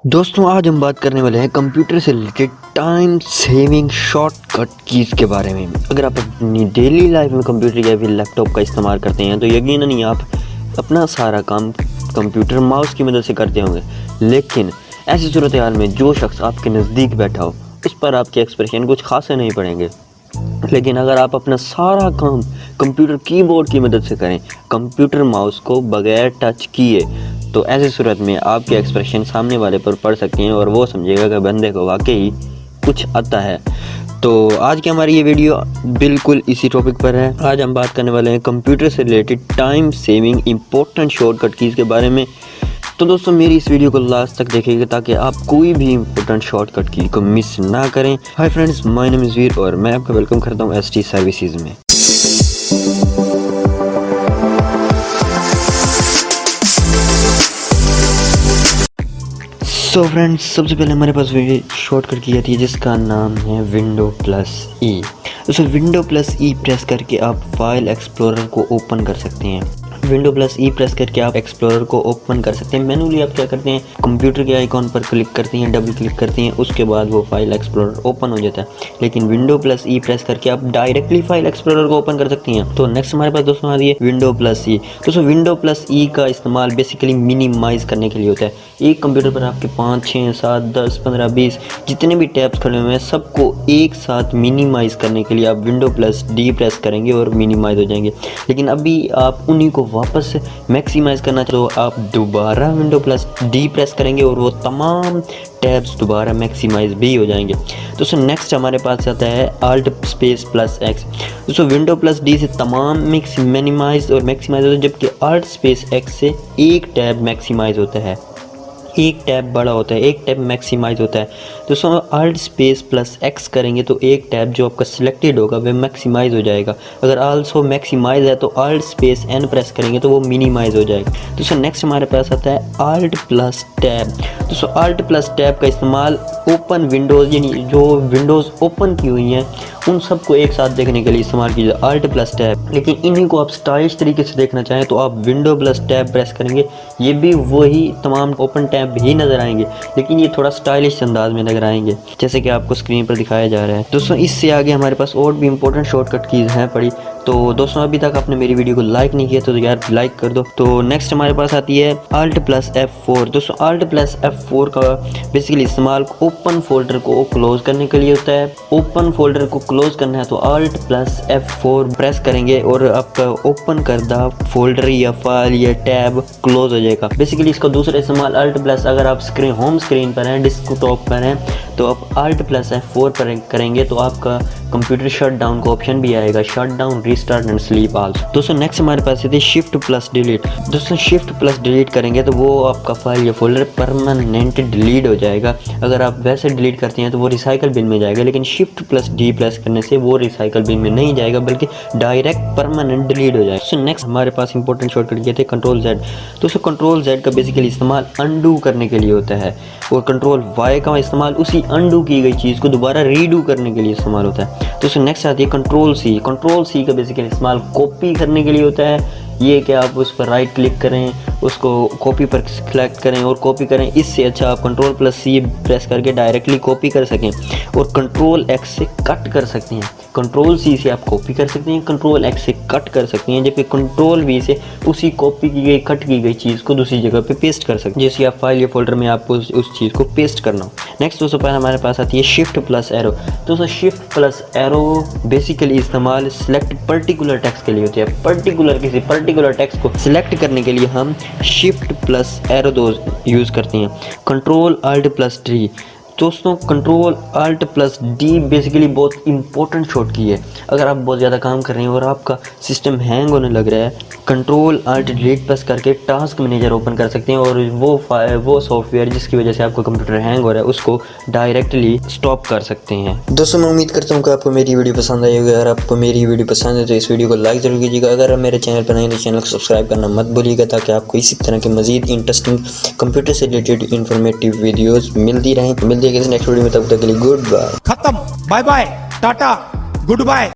दोस्तों आज हम बात करने वाले हैं कंप्यूटर से related time saving shortcut keys के बारे में। अगर आप अपनी डेली लाइफ में कंप्यूटर या फिर लैपटॉप का इस्तेमाल करते हैं तो यकीनन ही आप अपना सारा काम कंप्यूटर माउस की मदद से करते होंगे, लेकिन ऐसी सूरत हाल में जो शख्स आपके नज़दीक बैठा हो उस पर आपके एक्सप्रेशन कुछ खासे नहीं पड़ेंगे। लेकिन अगर आप अपना सारा काम कंप्यूटर कीबोर्ड की मदद से करें, कंप्यूटर माउस को बगैर टच किए, तो ऐसी सूरत में आपके एक्सप्रेशन सामने वाले पर पड़ सकते हैं और वो समझेगा कि बंदे को वाकई कुछ आता है। तो आज की हमारी ये वीडियो बिल्कुल इसी टॉपिक पर है। आज हम बात करने वाले हैं कंप्यूटर से related time saving important shortcut keys के बारे में। तो दोस्तों मेरी इस वीडियो को लास्ट तक देखिएगा ताकि आप कोई भी इम्पोर्टेंट शॉर्टकट की को मिस ना करें। Hi friends, my name is Veer और मैं आपका वेलकम करता हूँ एसटी सर्विसेज में। सो फ्रेंड्स, सबसे पहले हमारे पास शॉर्टकट की जाती है जिसका नाम है विंडो+E। दोस्तों विंडो+E प्रेस करके आप फाइल एक्सप्लोरर को ओपन कर सकते हैं। विंडो+E प्रेस करके आप एक्सप्लोरर को ओपन कर सकते हैं। मैनुअली आप क्या करते हैं, कंप्यूटर के आइकॉन पर क्लिक करते हैं, डबल क्लिक करते हैं, उसके बाद वो फाइल एक्सप्लोरर ओपन हो जाता है। लेकिन विंडो+E प्रेस करके आप डायरेक्टली फाइल एक्सप्लोरर को ओपन कर सकते हैं। तो नेक्स्ट हमारे पास दोस्तों आ रही है विंडो+E। दोस्तों विंडो+E का इस्तेमाल बेसिकली मिनिमाइज़ करने के लिए होता है। एक कंप्यूटर पर आपके 5, 6, 7, 10, 15, 20 जितने भी टैब्स खड़े हुए हैं सबको एक साथ मिनिमाइज़ करने के लिए आप विंडो+D प्रेस करेंगे और मिनिमाइज़ हो जाएंगे। लेकिन अभी आप उन्हीं को वापस से मैक्सिमाइज़ करना तो आप दोबारा विंडो+D प्रेस करेंगे और वो तमाम टैब्स दोबारा मैक्सिमाइज़ भी हो जाएंगे। दोस्तों नेक्स्ट हमारे पास आता है Alt+X। दोस्तों विंडो+D से तमाम मिनिमाइज और मैक्सिमाइज होता है, जबकि Alt+X से एक टैब मैक्सिमाइज़ होता है, एक टैब बड़ा होता है, एक टैब मैक्सिमाइज होता है। दोस्तों Alt+X करेंगे तो एक टैब जो आपका सिलेक्टेड होगा वह मैक्सिमाइज हो जाएगा। अगर आल्सो मैक्सिमाइज है तो Alt+N प्रेस करेंगे तो वो मिनिमाइज हो जाएगा। दोस्तों नेक्स्ट हमारे पास आता है Alt+Tab। दोस्तों Alt+Tab का इस्तेमाल ओपन विंडोज़ यानी जो विंडोज़ ओपन की हुई हैं उन सबको एक साथ देखने के लिए इस्तेमाल कीजिए Alt+Tab। लेकिन इन्हीं को आप स्टाइलिश तरीके से देखना चाहें तो आप विंडो+Tab प्रेस करेंगे, ये भी वही तमाम ओपन टैब भी नज़र आएंगे, लेकिन ये थोड़ा स्टाइलिश अंदाज में नजर आएंगे जैसे कि आपको स्क्रीन पर दिखाया जा रहा है। दोस्तों इससे आगे हमारे पास और भी इंपॉर्टेंट शॉर्टकट कीज़ हैं पड़ी। तो दोस्तों अभी तक आपने मेरी वीडियो को लाइक नहीं किया तो यार लाइक कर दो। तो नेक्स्ट हमारे पास आती है Alt+F4। दोस्तों Alt+F4 का बेसिकली इस्तेमाल ओपन फोल्डर को क्लोज करने के लिए होता है। ओपन फोल्डर को क्लोज करना है तो Alt+F4 प्रेस करेंगे और आपका ओपन करदा फोल्डर या फाइल या टैब क्लोज हो जाएगा। बेसिकली इसका दूसरा इस्तेमाल अगर आप होम स्क्रीन पर हैं, डेस्कटॉप पर हैं, तो आप Alt+F4 पर करेंगे तो आपका कंप्यूटर शट डाउन का ऑप्शन भी आएगा, shut down, restart and sleep also. दोस्तों नेक्स्ट हमारे पास है Shift+Delete। दोस्तों Shift+Delete करेंगे तो वो आपका फाइल या फोल्डर परमानेंट डिलीट हो जाएगा। अगर आप वैसे डिलीट करते हैं तो वो रिसाइकल बिन में जाएगा, लेकिन Shift+D प्रेस करने से वो रिसाइकल बिन में नहीं जाएगा बल्कि डायरेक्ट परमानेंट डिलीट हो जाएगा। नेक्स्ट हमारे पास इंपॉर्टेंट शॉर्टकट ये थे Ctrl+Z। दोस्तों Ctrl+Z का बेसिकली इस्तेमाल अंडू करने के लिए होता है और Ctrl+Y का इस्तेमाल उसी अंडू की गई चीज़ को दोबारा रीडू करने के लिए इस्तेमाल होता है। दोस्तों नेक्स्ट आती है Ctrl+C। Ctrl+C का बेसिकली इस्तेमाल कॉपी करने के लिए होता है। ये कि आप उस पर राइट क्लिक करें, उसको कॉपी पर सिलेक्ट करें और कॉपी करें। इससे अच्छा आप Ctrl+C प्रेस करके डायरेक्टली कॉपी कर सकें और Ctrl+X से कट कर सकते हैं। Ctrl+C से आप कॉपी कर सकते हैं, Ctrl+X से कट कर सकते हैं, जबकि Ctrl+V से उसी कॉपी की गई कट की गई चीज़ को दूसरी जगह पे पेस्ट कर सकते हैं, जैसे आप फाइल या फोल्डर में आपको उस चीज़ को पेस्ट करना हो। नेक्स्ट दोस्तों पर हमारे पास आती है Shift+Arrow। दोस्तों Shift+Arrow बेसिकली इस्तेमाल सिलेक्ट पर्टिकुलर टेक्स्ट के लिए होती है। किसी पर्टिकुलर टेक्स्ट को सिलेक्ट करने के लिए हम Shift+Arrow यूज़ करते हैं। Ctrl+Alt+D। दोस्तों Ctrl+Alt+D बेसिकली बहुत इंपॉर्टेंट शॉर्ट की है। अगर आप बहुत ज़्यादा काम कर रहे हैं और आपका सिस्टम हैंग होने लग रहा है, Ctrl+Alt+Delete प्रेस करके टास्क मैनेजर ओपन कर सकते हैं और वो सॉफ्टवेयर जिसकी वजह से आपका कंप्यूटर हैंग हो रहा है उसको डायरेक्टली स्टॉप कर सकते हैं। दोस्तों मैं उम्मीद करता हूँ कि आपको मेरी वीडियो पसंद आई होगी। अगर आपको मेरी वीडियो पसंद है तो इस वीडियो को लाइक जरूर कीजिएगा। अगर आप मेरे चैनल पर नए तो चैनल को सब्सक्राइब करना मत भूलिएगा ताकि आपको इसी तरह के मजीद इंटरेस्टिंग कंप्यूटर से रिलेटेड इन्फॉर्मेटिव वीडियोज़ मिलती रहें। नेक्स्ट वीडियो में, तब तक के लिए गुड बाय। खत्म, bye bye, tata, good bye.